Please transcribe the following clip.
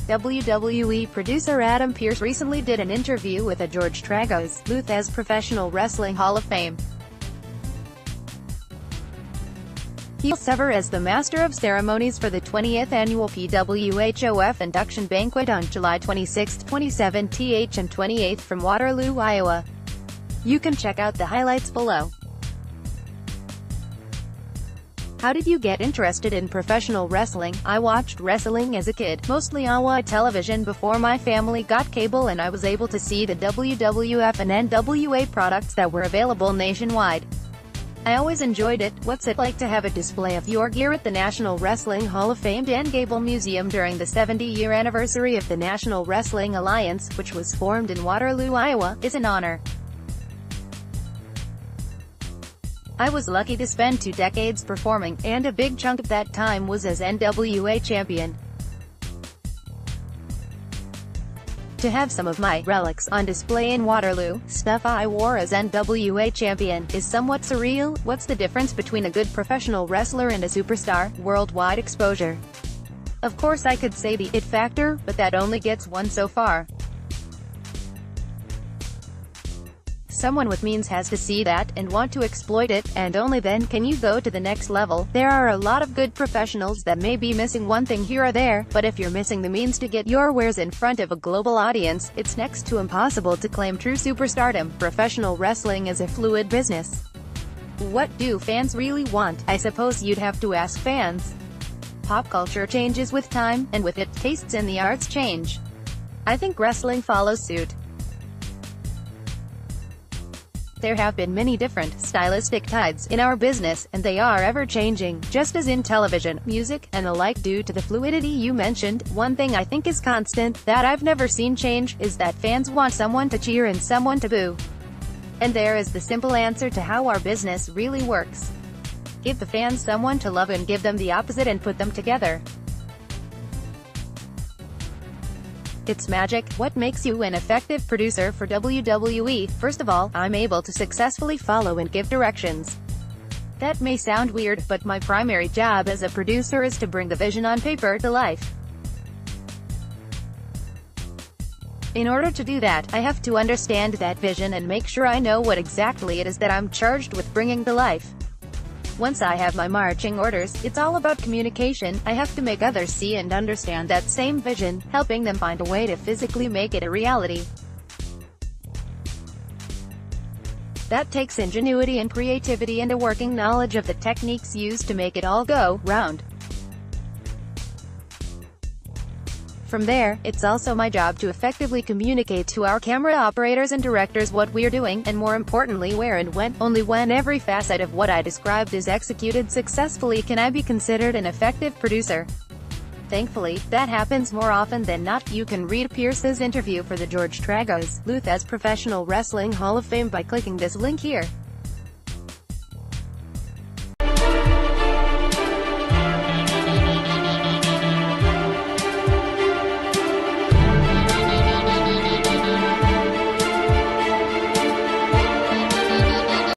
WWE producer Adam Pearce recently did an interview with a George Tragos, Thesz Professional Wrestling Hall of Fame. He'll sever as the Master of Ceremonies for the 20th Annual PWHOF Induction Banquet on July 26, 27th and 28th from Waterloo, Iowa. You can check out the highlights below. How did you get interested in professional wrestling? I watched wrestling as a kid, mostly on television before my family got cable and I was able to see the WWF and NWA products that were available nationwide. I always enjoyed it. What's it like to have a display of your gear at the National Wrestling Hall of Fame Dan Gable Museum during the 70-year anniversary of the National Wrestling Alliance, which was formed in Waterloo, Iowa, is an honor. I was lucky to spend 2 decades performing, and a big chunk of that time was as NWA champion. To have some of my relics on display in Waterloo, stuff I wore as NWA champion, is somewhat surreal. What's the difference between a good professional wrestler and a superstar? Worldwide exposure. Of course I could say the it factor, but that only gets one so far. Someone with means has to see that, and want to exploit it, and only then can you go to the next level. There are a lot of good professionals that may be missing one thing here or there, but if you're missing the means to get your wares in front of a global audience, it's next to impossible to claim true superstardom. Professional wrestling is a fluid business. What do fans really want? I suppose you'd have to ask fans. Pop culture changes with time, and with it, tastes in the arts change. I think wrestling follows suit. There have been many different, stylistic tides in our business, and they are ever-changing, just as in television, music, and the like. Due to the fluidity you mentioned, one thing I think is constant, that I've never seen change, is that fans want someone to cheer and someone to boo. And there is the simple answer to how our business really works. Give the fans someone to love and give them the opposite and put them together. It's magic. What makes you an effective producer for WWE? First of all, I'm able to successfully follow and give directions. That may sound weird, but my primary job as a producer is to bring the vision on paper to life. In order to do that, I have to understand that vision and make sure I know what exactly it is that I'm charged with bringing to life. Once I have my marching orders, it's all about communication. I have to make others see and understand that same vision, helping them find a way to physically make it a reality. That takes ingenuity and creativity and a working knowledge of the techniques used to make it all go round. From there, it's also my job to effectively communicate to our camera operators and directors what we're doing, and more importantly where and when. Only when every facet of what I described is executed successfully can I be considered an effective producer. Thankfully, that happens more often than not. You can read Pearce's interview for the George Tragos, Thesz Professional Wrestling Hall of Fame by clicking this link here.